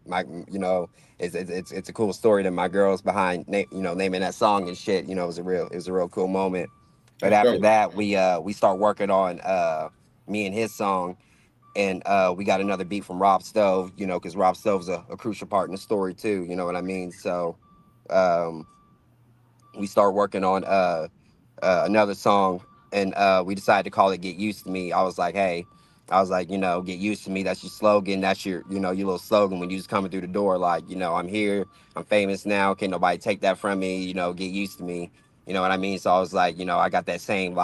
my it's a cool story that my girls behind naming that song and shit. It was a real cool moment. But That's after dope. that, we start working on me and his song, and we got another beat from Rob Stove. Because Rob Stove's a crucial part in the story too. You know what I mean? So um, we start working on another song, and we decided to call it "Get Used to Me." I was like, get used to me. That's your slogan. That's your little slogan when you just coming through the door. Like, I'm here. I'm famous now. Can't nobody take that from me. Get used to me. You know what I mean? So I was like, I got that same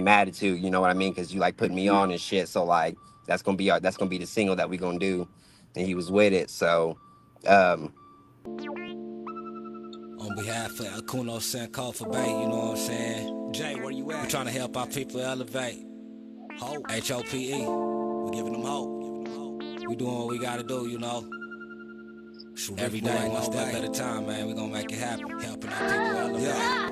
attitude. You know what I mean? Because you like putting me on and shit. So like, that's gonna be the single that we gonna do. And he was with it. So, um, On behalf of Akuno Sankofa for Bay, you know what I'm saying? Jay, where you at? We're trying to help our people elevate. Hope. HOPE. We're giving them hope. We doing what we gotta do, you know. Every day, one step at a time, man. We gonna make it happen. Helping our people elevate. Yeah.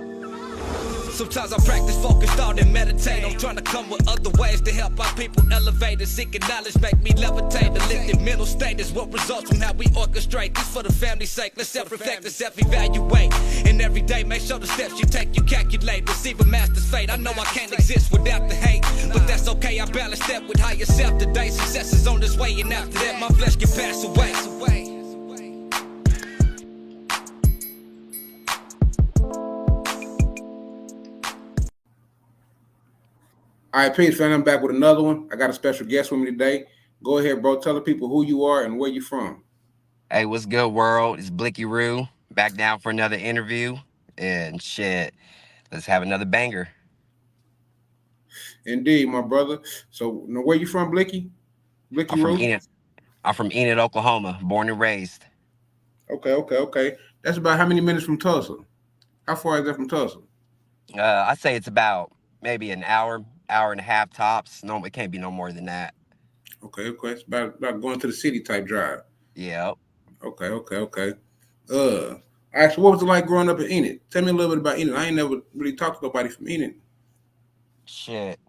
Sometimes I practice focus, thought, and meditate. I'm trying to come with other ways to help our people elevate. And seeking knowledge make me levitate. The lifted mental state is what results from how we orchestrate. This for the family's sake. Let's self-reflect and self-evaluate. And every day, make sure the steps you take, you calculate. Receive a master's fate. I know I can't exist without the hate, but that's okay. I balance that with higher self today. Success is on this way, and after that, my flesh can pass away. All right, peace, fam. I'm back with another one. I got a special guest with me today. Go ahead, bro. Tell the people who you are and where you from. hey, what's good, world? It's Blicky Roo back down for another interview, and shit, let's have another banger. Indeed, my brother. So, now where you from, Blicky? Blicky I'm from Roo? Enid. I'm from Enid, Oklahoma, born and raised. Okay. That's about how many minutes from Tulsa? How far is that from Tulsa? I'd say it's about maybe an hour and a half tops. No, it can't be no more than that. Okay. It's about going to the city type drive. Yeah. Okay. All right, so what was it like growing up in Enid? Tell me a little bit about Enid. I ain't never really talked to nobody from Enid. Shit,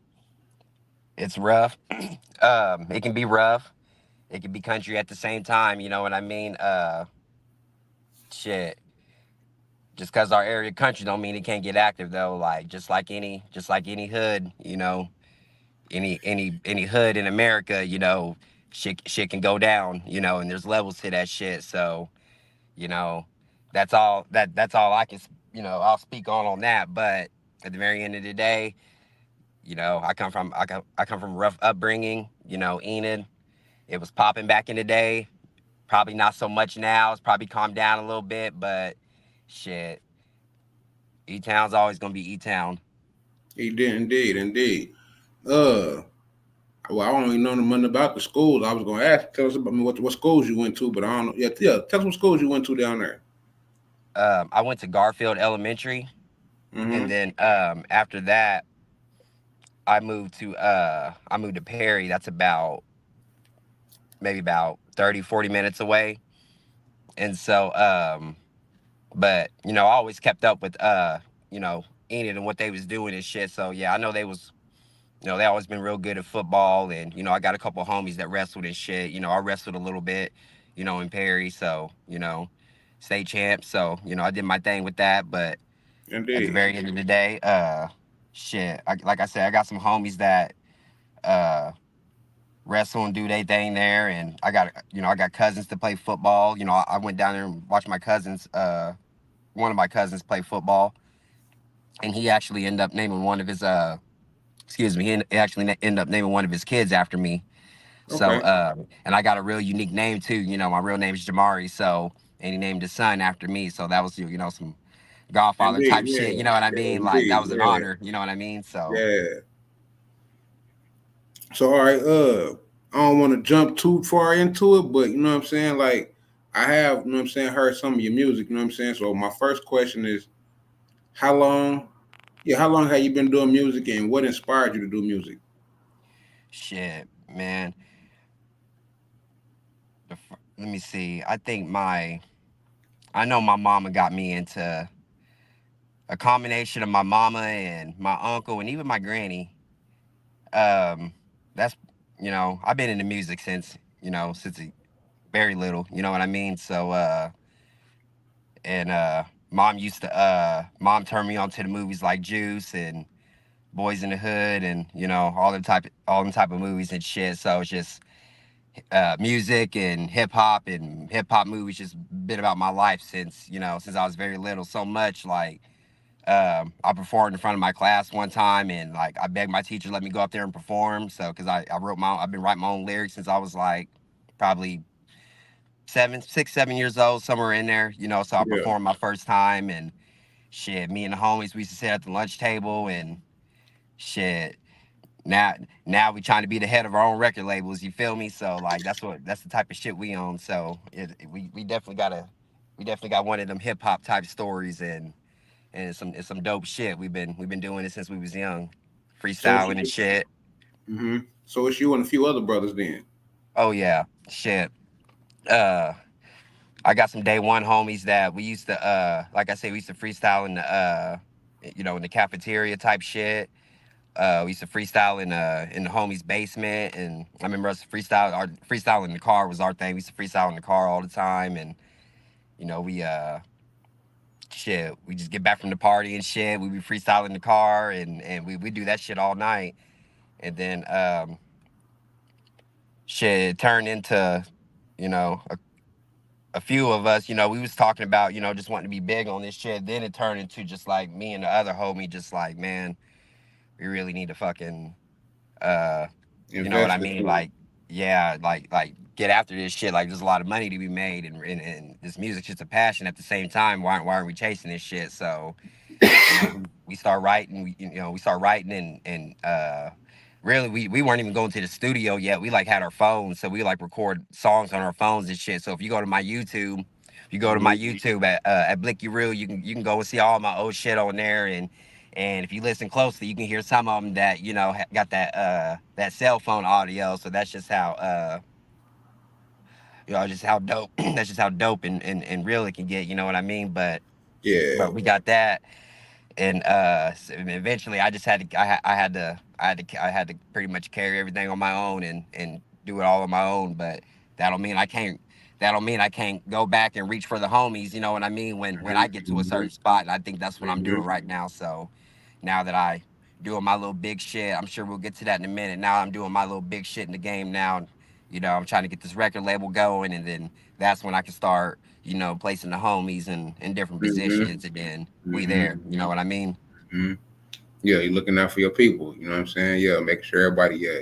it's rough. It can be rough. It can be country at the same time. You know what I mean? Shit. Just because our area country don't mean it can't get active though. Like just like any hood, any hood in America, shit can go down, and there's levels to that shit. So, you know, that's all I can, I'll speak on that. But at the very end of the day, I come from a rough upbringing. Enid, it was popping back in the day. Probably not so much now. It's probably calmed down a little bit, but shit, E Town's always gonna be E Town. He did indeed. Uh, well, I don't even know nothing about the schools. I was going to ask, tell us about what schools you went to, but I don't know. Yeah. Tell us what schools you went to down there. I went to Garfield Elementary, and Mm-hmm. then after that, I moved to Perry. That's about maybe about 30, 40 minutes away. And so but I always kept up with Enid and what they was doing and shit. So yeah, I know they always been real good at football, and I got a couple homies that wrestled and shit. I wrestled a little bit, in Perry, so state champ. So I did my thing with that, but at the Indeed. very end of the day, like I said, I got some homies that uh wrestle and do their thing there, and I got cousins to play football. I went down there and watched my cousins, one of my cousins play football, and he actually ended up naming one of his excuse me, he actually ended up naming one of his kids after me. So, Okay. and I got a real unique name too. My real name is Jamari. So, and he named his son after me. So that was, some Godfather Indeed. type shit. You know what I Yeah. mean? Like that Indeed. was an honor. You know what I mean? So, Yeah. So all right. I don't want to jump too far into it, but you know what I'm saying. Like I have, you know what I'm saying, heard some of your music. You know what I'm saying. So my first question is, how long? Yeah, how long have you been doing music, and what inspired you to do music? shit, man. Let me see. I know my mama got me into a combination of my mama and my uncle and even my granny. Um, that's I've been into music since very little. You know what I mean? So and mom turned me on to the movies like Juice and Boys in the Hood, and all them type of movies and shit. So it's just music and hip hop movies just been about my life since since I was very little. So much like I performed in front of my class one time, and like I begged my teacher to let me go up there and perform. So because I've been writing my own lyrics since I was like probably 7 6 7 years old, somewhere in there. So I Yeah. performed my first time, and shit, me and the homies, we used to sit at the lunch table and shit. Now, now we trying to be the head of our own record labels. You feel me? So like that's the type of shit we own. So we definitely got one of them hip hop type stories, and it's some dope shit. We've been doing it since we was young, So it's freestyling and shit. mm-hmm. So it's you and a few other brothers then. Oh yeah, shit. Uh, I got some day one homies that we used to like I said, we used to freestyle in the in the cafeteria type shit. We used to freestyle in the homie's basement, and I remember us freestyle in the car was our thing. We used to freestyle in the car all the time, and we shit, we just get back from the party and shit. We be freestyling in the car, and we do that shit all night, and then shit it turned into you know a few of us. We was talking about just wanting to be big on this shit. Then it turned into just like me and the other homie, just like, man, we really need to fucking uh you know what I Invest mean? into it. Like, yeah, like get after this shit. Like, there's a lot of money to be made, and this music's just a passion at the same time. Why aren't we chasing this shit? So, we start writing. We start writing, and really, we weren't even going to the studio yet. We like had our phones, so we like record songs on our phones and shit. So if you go to my YouTube, if you go to my Mm-hmm. YouTube at Blicky Reel, you can go and see all my old shit on there, and if you listen closely, you can hear some of them that got that cell phone audio. So that's just how just how dope. That's just how dope and real it can get. You know what I mean? Yeah. But we got that, and so eventually I just had to I had to pretty much carry everything on my own and do it all on my own. But that don't mean I can't that don't mean I can't go back and reach for the homies. You know what I mean? When I get to a Mm-hmm. certain spot, and I think that's what I'm Mm-hmm. doing right now. So now that I doing my little big shit, I'm sure we'll get to that in a minute. Now I'm doing my little big shit in the game now. I'm trying to get this record label going, and then that's when I can start placing the homies in different Mm-hmm. positions, and then we Mm-hmm. there. You know what I mean? Mm-hmm. Yeah, you're looking out for your people. You know what I'm saying? Yeah, making sure everybody. Yeah,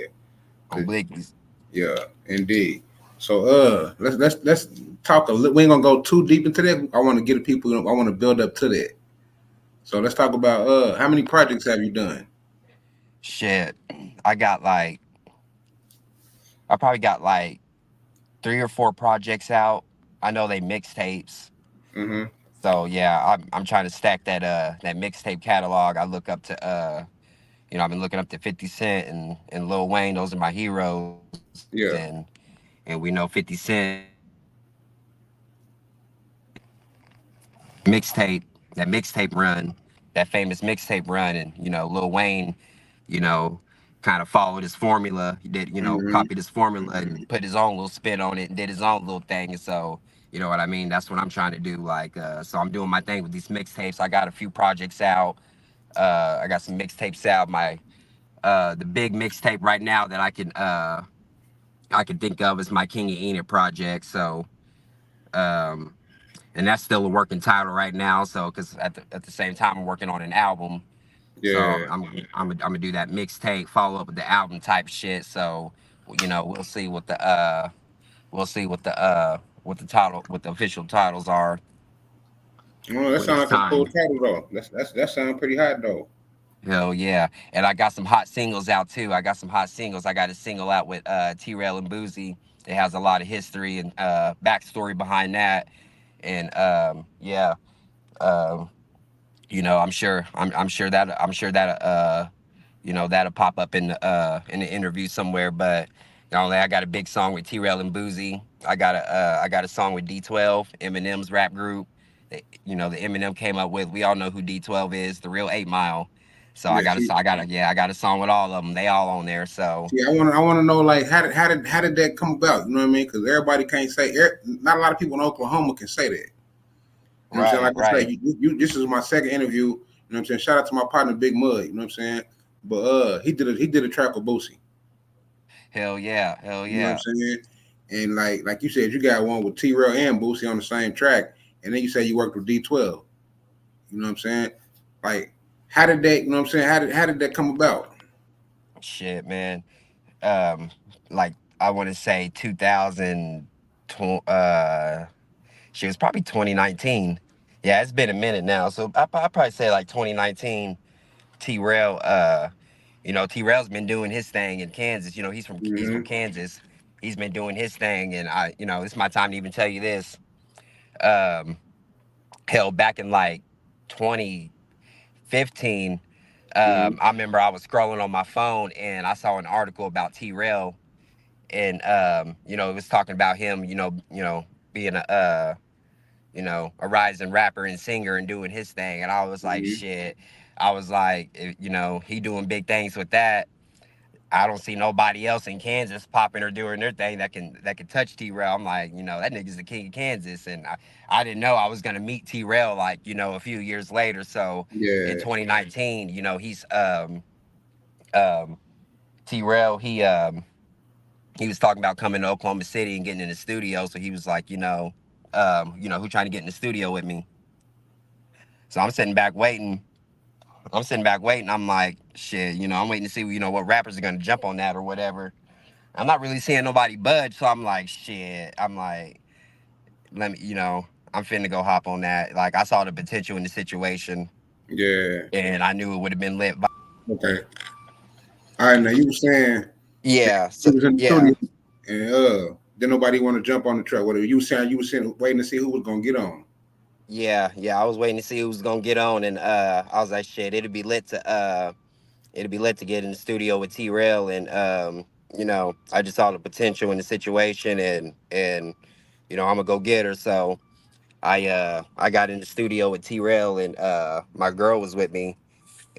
On 'cause- blickies. yeah, indeed. So let's talk a little. We ain't gonna go too deep into that. I want to get the people. I want to build up to that. So let's talk about how many projects have you done? Shit, I got like I probably got like 3 or 4 projects out. I know they mixtapes. Mm-hmm. So yeah, I'm trying to stack that mixtape catalog. I look up to I've been looking up to 50 Cent and Lil Wayne. Those are my heroes, and Yeah. we know 50 Cent mixtape that mixtape run, that famous mixtape run, and Lil Wayne, you know, kind of followed his formula. He did, Mm-hmm. copied his formula and put his own little spin on it and did his own little thing. And so, you know what I mean? That's what I'm trying to do. Like, so I'm doing my thing with these mixtapes. I got a few projects out. I got some mixtapes out. The big mixtape right now that I can think of is my King of Enid project. So, um, and that's still a working title right now. So, because at the same time I'm working on an album, so Yeah. I'm gonna do that mixtape, follow up with the album type shit. So, we'll see what the title, what the official titles are Oh, that when it's sounds like a cool time. title though. That sounds pretty hot though. Hell yeah. And I got some hot singles out too. I got some hot singles. I got a single out with T-Rell and Boosie. It has a lot of history and backstory behind that. And yeah, um, I'm sure that that'll pop up in the interview somewhere. But I got a big song with T-Rell and Boosie. I got a song with D12, Eminem's rap group. The Eminem came up with. We all know who D12 is, the real 8 Mile. So Yeah. I got a song with all of them. They all on there. So I want to know like how did that come about? You know what I mean? Because everybody can't say. Not a lot of people in Oklahoma can say that. You know what I'm saying? right, Like I said, right. this is my second interview. You know what I'm saying? Shout out to my partner Big Mud. You know what I'm saying? But he did a track with Boosie. Hell yeah, hell You know what I'm yeah. saying? And like you said, you got one with T-Rell and Boosie on the same track, and then you say you worked with D12. You know what I'm saying? Like, how did that? You know what I'm saying? How did that come about? Shit, man. Um, like I want to say 2000. She was probably 2019. Yeah, it's been a minute now. So I probably say like 2019. T-Rell, T-Rell's been doing his thing in Kansas. You know, he's from Mm-hmm. Kansas. He's been doing his thing, and it's my time to even tell you this. Um, Hell, back in like 2015, Mm-hmm. I remember I was scrolling on my phone and I saw an article about T-Rell, and it was talking about him, being a rising rapper and singer and doing his thing, and I was like, Mm-hmm. shit. I was like, he doing big things with that. I don't see nobody else in Kansas popping or doing their thing that can touch T-Rell. I'm like, that nigga's the king of Kansas, and I didn't know I was gonna meet T-Rell like a few years later. So in Yeah. 2019, he's um T-Rell he was talking about coming to Oklahoma City and getting in the studio. So he was like, who trying to get in the studio with me? So I'm sitting back waiting. I'm like, shit, I'm waiting to see, what rappers are gonna jump on that or whatever. I'm not really seeing nobody budge, so I'm like, shit. I'm like, let me, I'm finna go hop on that. Like, I saw the potential in the situation, Yeah. and I knew it would have been lit. Okay. All right. Now you were saying Yeah, he so was in the yeah, studio, and then nobody want to jump on the truck. What you were saying? You were saying waiting to see who was gonna get on. yeah. I was waiting to see who was gonna get on, and I was like, shit, it'd be lit to get in the studio with T-Rail, and I just saw the potential in the situation, and I'm a go getter, so. I got in the studio with T-Rail, and my girl was with me,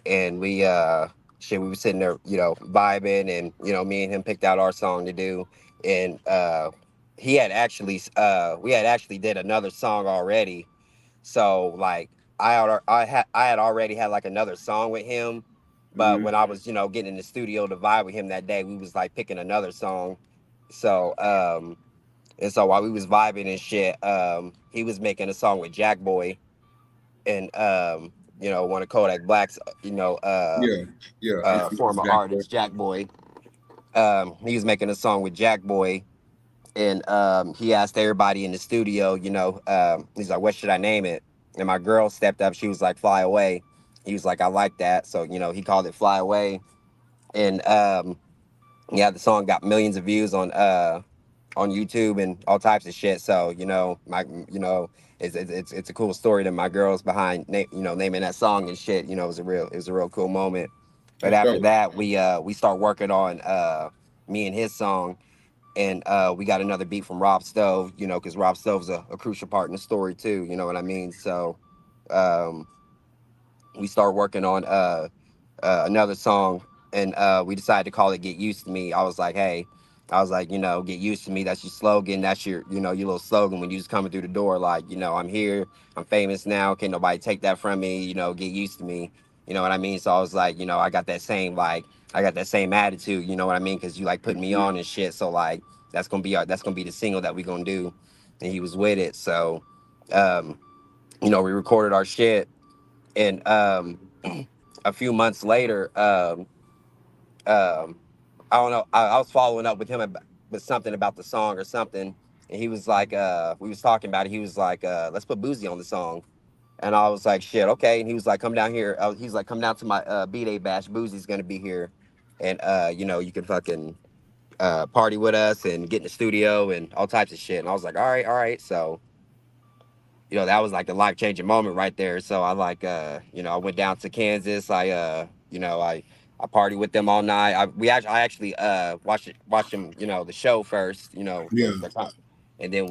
and we were sitting there, vibing, and me and him picked out our song to do, and we had actually did another song already. So like I had already had like another song with him, but Mm-hmm. when I was getting in the studio to vibe with him that day, we was like picking another song. So and so while we was vibing and shit, he was making a song with Jack Boy, and one of Kodak Black's, Yeah. Yeah. I'm familiar with former Jack Boy. artist, Jack Boy. He was making a song with Jack Boy, and he asked everybody in the studio, he's like, "What should I name it?" And my girl stepped up. She was like, "Fly Away." He was like, "I like that," so he called it "Fly Away," and yeah, the song got millions of views on YouTube and all types of shit. So it's a cool story that my girl's behind, naming that song and shit. It was a real cool moment. But That's after dope. that, we start working on me and his song, and we got another beat from Rob Stove. Because Rob Stove's a crucial part in the story too. You know what I mean? So um, we start working on another song, and we decided to call it "Get Used to Me." I was like, "Get used to me." That's your slogan. That's your little slogan when you just coming through the door. Like, I'm here. I'm famous now. Can't nobody take that from me. Get used to me. You know what I mean? So I was like, I got that same attitude. You know what I mean? Because you like putting me Mhm. on and shit. So like, that's gonna be the single that we gonna do. And he was with it. So, um, we recorded our shit, and a few months later, um, I don't know. I was following up with him with something about the song or something, and he was like, we was talking about it. He was like, let's put Boozy on the song, and I was like, shit, okay. And he was like, come down here. He's like, come down to my B-Day bash. Boozy's gonna be here, and you can fucking party with us and get in the studio and all types of shit. And I was like, all right, all right. So that was like the life changing moment right there. So I like, I went down to Kansas. I partied with them all night. I actually watched them, the show first, Yeah. and then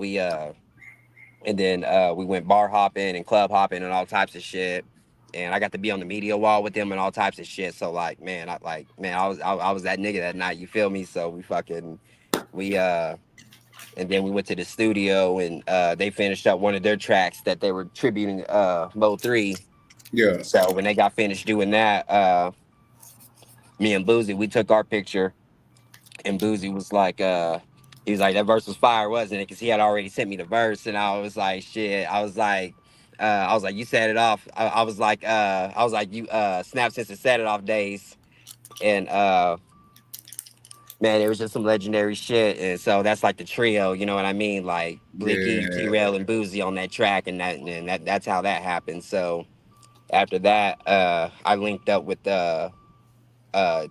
we went bar hopping and club hopping and all types of shit. and I got to be on the media wall with them and all types of shit. So like, man, I was that nigga that night. You feel me? So we and then we went to the studio and they finished up one of their tracks that they were tributing Mo 3. Yeah. So when they got finished doing that, me and Boozy, we took our picture, and Boozy was like, he was like, that verse was fire, wasn't it? Because he had already sent me the verse, and I was like, shit. I was like, you set it off. I was like, you snap since the set it off days, and man, it was just some legendary shit. And so that's like the trio, you know what I mean? Like Blicky, Yeah. T-Rell, and Boozy on that track, and that's how that happened. So after that, I linked up with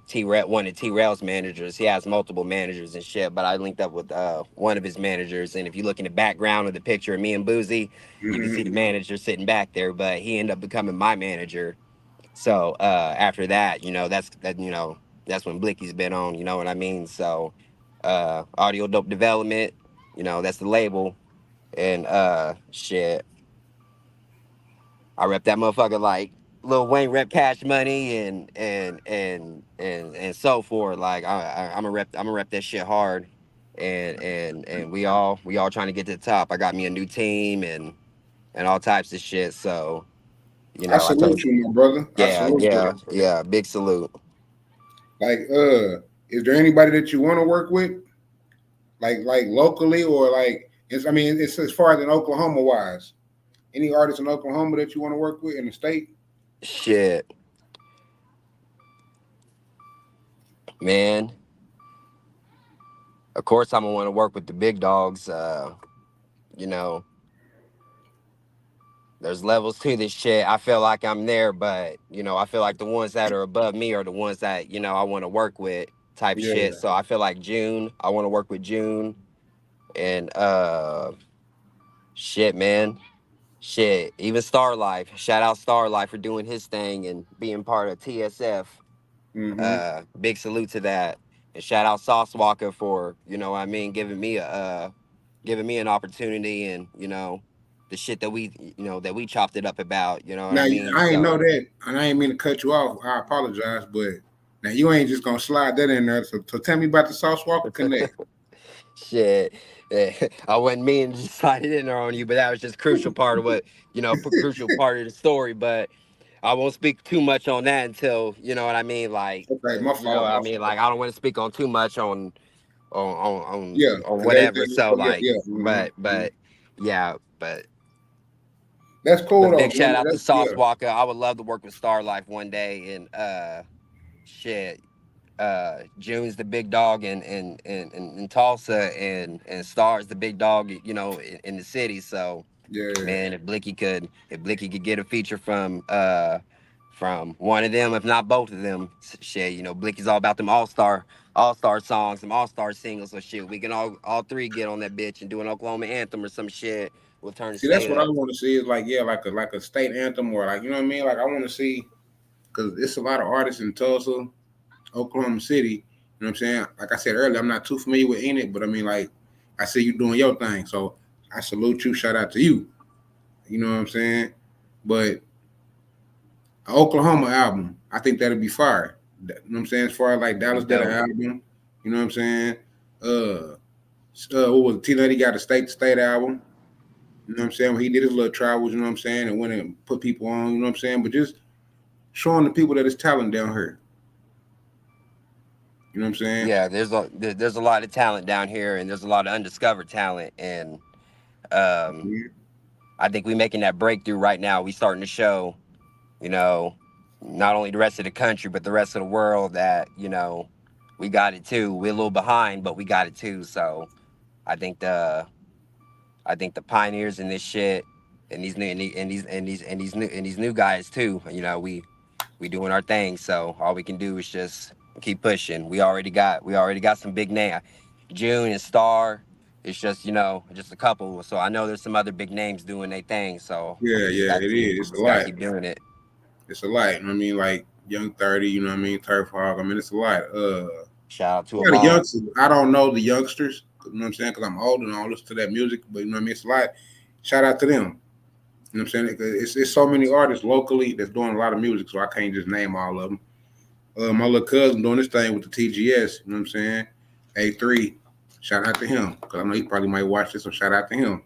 T-Rail, one of T-Rail's managers. He has multiple managers and shit, but I linked up with one of his managers. And if you look in the background of the picture of me and Boozy, you can Hmm. see the manager sitting back there. But he ended up becoming my manager. So after that, that's when Blicky's been on. You know what I mean? So Audio Dope Development, that's the label. And shit, I rep that motherfucker like Lil Wayne rep Cash Money and so forth. Like I'm a rep that shit hard, and we all trying to get to the top. I got me a new team and all types of shit. So I I told salute you, you, my brother. I yeah, salute yeah, you. yeah. Big salute. Like, is there anybody that you want to work with, like locally or like? I mean, it's as far as in Oklahoma wise. Any artists in Oklahoma that you want to work with in the state? Shit, man. Of course, I'm gonna want to work with the big dogs. You know, there's levels to this shit. I feel like I'm there, but I feel like the ones that are above me are the ones that I want to work with type shit. Yeah. So I feel like June, I want to work with June and shit, man. Shit, even Star Life. Shout out Star Life for doing his thing and being part of TSF. Hmm. Big salute to that. And shout out Sauce Walker for, giving me an opportunity and, the shit that we chopped it up about, you know what I Now mean? I ain't know So that, and I ain't mean to cut you off. I apologize, but now you ain't just gonna slide that in there. So tell me about the Sauce Walker Connect. shit. I wasn't meaning to slide it in there on you, but that was just crucial part of what, crucial part of the story. But I won't speak too much on that until, you know what I mean? Like, Okay, my fault, my fault. Like I don't want to speak on too much Yeah, on because whatever. everything. So Yeah, like, yeah. Hmm. but yeah, That's cool but though. big shout Man. out to That's Sauce yeah, Walker. I would love to work with Star Life one day. And shit, June's the big dog in Tulsa, and Star's the big dog, in the city. So yeah. man, if Blicky could get a feature from one of them, if not both of them, shit, Blicky's all about them all star songs, them all-star singles. So shit, we can all three get on that bitch and do an Oklahoma anthem or some shit. We'll turn the See, that's state what I up. want to see is like yeah, like a state anthem or like you know what I mean. Like I want to see because it's a lot of artists in Tulsa, Oklahoma City. You know what I'm saying? Like I said earlier, I'm not too familiar with Enid, but I mean like I see you doing your thing, so I salute you. Shout out to you. You know what I'm saying? But an Oklahoma album, I think that'd be fire. You know what I'm saying? As far as like Be Dallas did an dope. album, you know what I'm saying? Uh, what was it? T Lady got a state to state album. You know what I'm saying? When he did his little travels, you know what I'm saying, and went and put people on, you know what I'm saying? But just showing the people that it's talent down here. You know what I'm saying? Yeah, there's a lot of talent down here, and there's a lot of undiscovered talent, and um, Yeah, I think we making that breakthrough right now. We starting to show, you know, not only the rest of the country but the rest of the world that we got it too. We're a little behind, but we got it too. So I think the pioneers in this shit, and these new guys too. We doing our thing. So all we can do is just keep pushing. We already got some big name, June and Star. It's just just a couple. So I know there's some other big names doing their thing. So yeah, we just yeah, got to it keep is. It's a just got to lot. keep doing it. It's a lot. You know what I mean? Like Young 30, you know what I mean? Turf Hog. I mean, it's a lot. Shout out to Yeah, them the all. youngsters. I don't know the youngsters. You know what I'm saying? Because I'm old and I don't listen to that music. But you know what I mean? It's a lot. Shout out to them. You know what I'm saying? It's so many artists locally that's doing a lot of music, so I can't just name all of them. My little cousin doing this thing with the TGS. You know what I'm saying? A3, shout out to him because I know he probably might watch this, so shout out to him.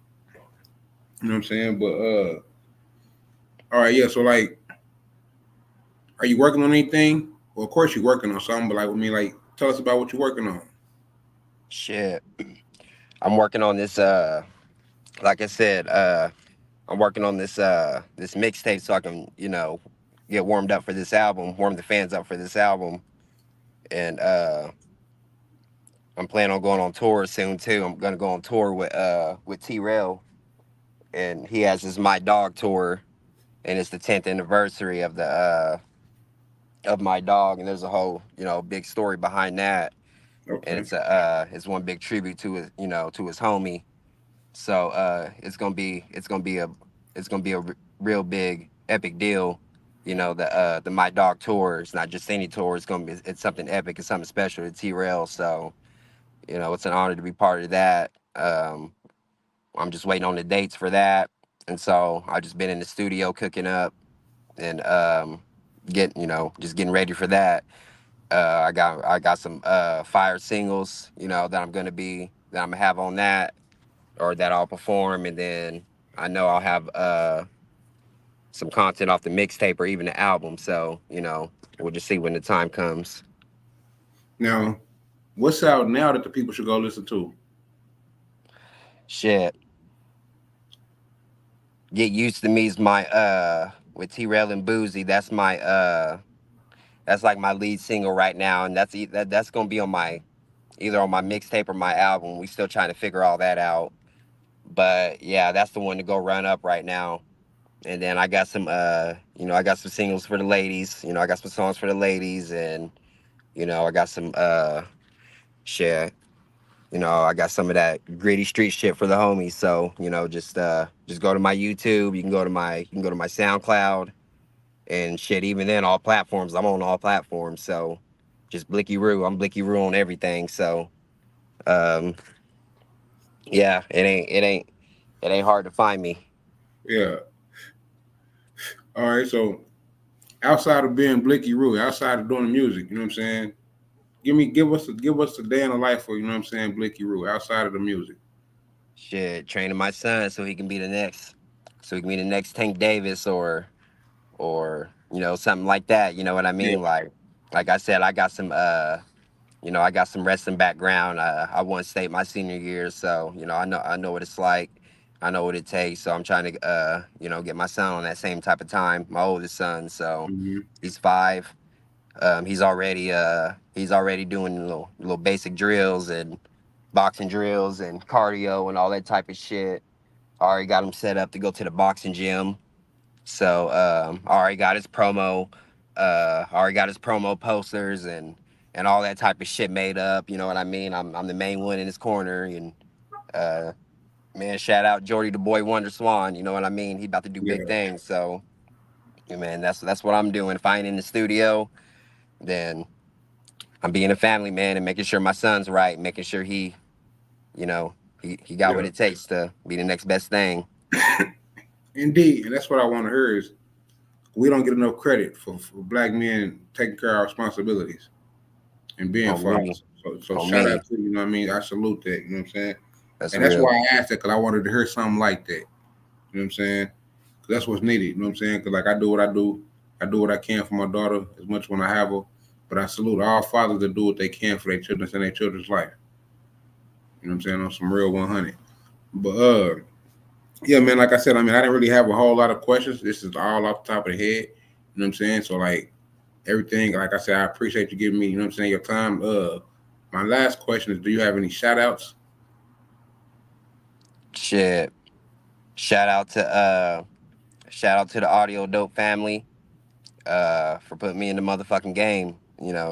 You know what I'm saying? But all right, yeah. So like, are you working on anything? Well, of course you're working on something, but like, I mean, like, tell us about what you're working on. Shit, I'm working on this. Like I said, I'm working on this mixtape so I can, get warmed up for this album, warm the fans up for this album, and I'm planning on going on tour soon too. I'm gonna go on tour with T-Rell, and he has his My Dog tour, and it's the 10th anniversary of My Dog, and there's a whole big story behind that, and Okay. it's one big tribute to his to his homie. So it's gonna be a real big epic deal. The My Dog tour. It's not just any tour. It's something epic. It's something special to T-Rail. So it's an honor to be part of that. I'm just waiting on the dates for that, and so I've just been in the studio cooking up and just getting ready for that. I got some fire singles, that I'm gonna have on that or that I'll perform, and then I know I'll have some content off the mixtape or even the album. So we'll just see when the time comes. Now, what's out now that the people should go listen to? Shit, get used to me's my with T-Rell and Boosie. That's like my lead single right now, and that's gonna be on my either on my mixtape or my album. We still trying to figure all that out. But yeah, that's the one to go run up right now. And then I got some I got some singles for the ladies. I got some songs for the ladies, and I got some shit. I got some of that gritty street shit for the homies. So, just go to my YouTube. You can go to my SoundCloud and shit. Even then, all platforms. I'm on all platforms. So, just Blicky Roo. I'm Blicky Roo on everything. So, um, yeah, it ain't hard to find me. Yeah. All right. So outside of being Blicky Roo, outside of doing the music, you know what I'm saying? Give us a day in the life for, you know what I'm saying, Blicky Roo, outside of the music. Shit, training my son so he can be the next Tank Davis or something like that. You know what I Yeah. mean? Like I said, I got some wrestling background. I won state my senior year, so I know what it's like. I know what it takes. So I'm trying to get my son on that same type of time. My oldest son, so Hmm. he's 5. He's already doing little basic drills and boxing drills and cardio and all that type of shit. I already got him set up to go to the boxing gym. So I already got his promo. I already got his promo posters and all that type of shit made up. You know what I mean? I'm the main one in his corner, and uh, man, shout out Jordy the Boy Wonder Swan. You know what I mean? He about to do big Yeah. things. So yeah, man, that's what I'm doing. If I ain't in the studio, then I'm being a family man and making sure my son's right, making sure you know, he got what Yeah. it takes to be the next best thing. Indeed. And that's what I want to hear is we don't get enough credit for black men taking care of our responsibilities and being On me, fathers. So on shout me. out to you, you know what I mean? I salute that, you know what I'm saying? That's And that's real. why I asked that because I wanted to hear something like that. You know what I'm saying? 'Cause that's what's needed. You know what I'm saying? Because like I do what I do. I do what I can for my daughter as much when I have her. But I salute all fathers that do what they can for their children and their children's life. You know what I'm saying? On some real 100. But yeah, man. Like I said, I mean, I didn't really have a whole lot of questions. This is all off the top of the head. You know what I'm saying? So like everything, like I said, I appreciate you giving me, you know what I'm saying, your time. My last question is, do you have any shout outs? Shit. Shout out to the Audio Dope family for putting me in the motherfucking game.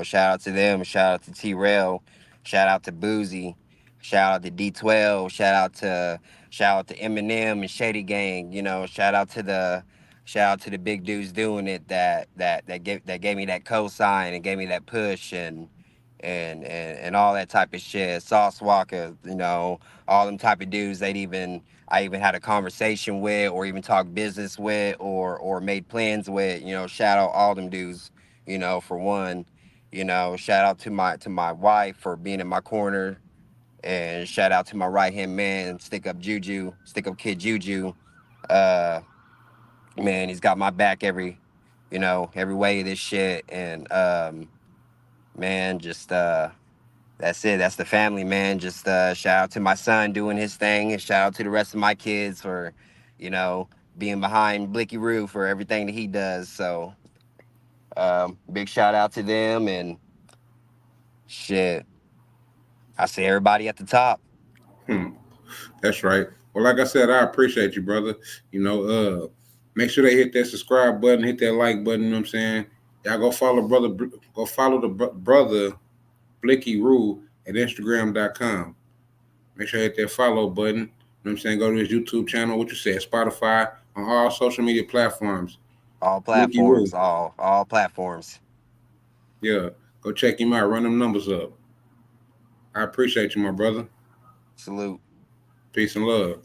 Shout out to them. Shout out to T-Rail. Shout out to Boozy. Shout out to D12. Shout out to Eminem and Shady Gang. Shout out to the big dudes doing it that gave me that cosign and gave me that push and all that type of shit. Sauce Walker, all them type of dudes. They'd even I even had a conversation with, or even talked business with, or made plans with. You know, shout out all them dudes. You know, for one, you know, shout out to my wife for being in my corner, and shout out to my right hand man, Stick Up Kid Juju. Uh, man, he's got my back every way of this shit, and man, just that's it. That's the family, man. Just shout out to my son doing his thing, and shout out to the rest of my kids for, you know, being behind Blicky Roo for everything that he does. So, big shout out to them, and shit. I see everybody at the top. Hmm. That's right. Well, like I said, I appreciate you, brother. Make sure they hit that subscribe button, hit that like button. You know what I'm saying? Y'all go follow brother. Go follow the brother Blicky Rule at Instagram.com. Make sure you hit that follow button. You know what I'm saying? Go to his YouTube channel. What you said? Spotify on all social media platforms. All Blicky Rule. platforms, all platforms. Yeah. Go check him out. Run them numbers up. I appreciate you, my brother. Salute. Peace and love.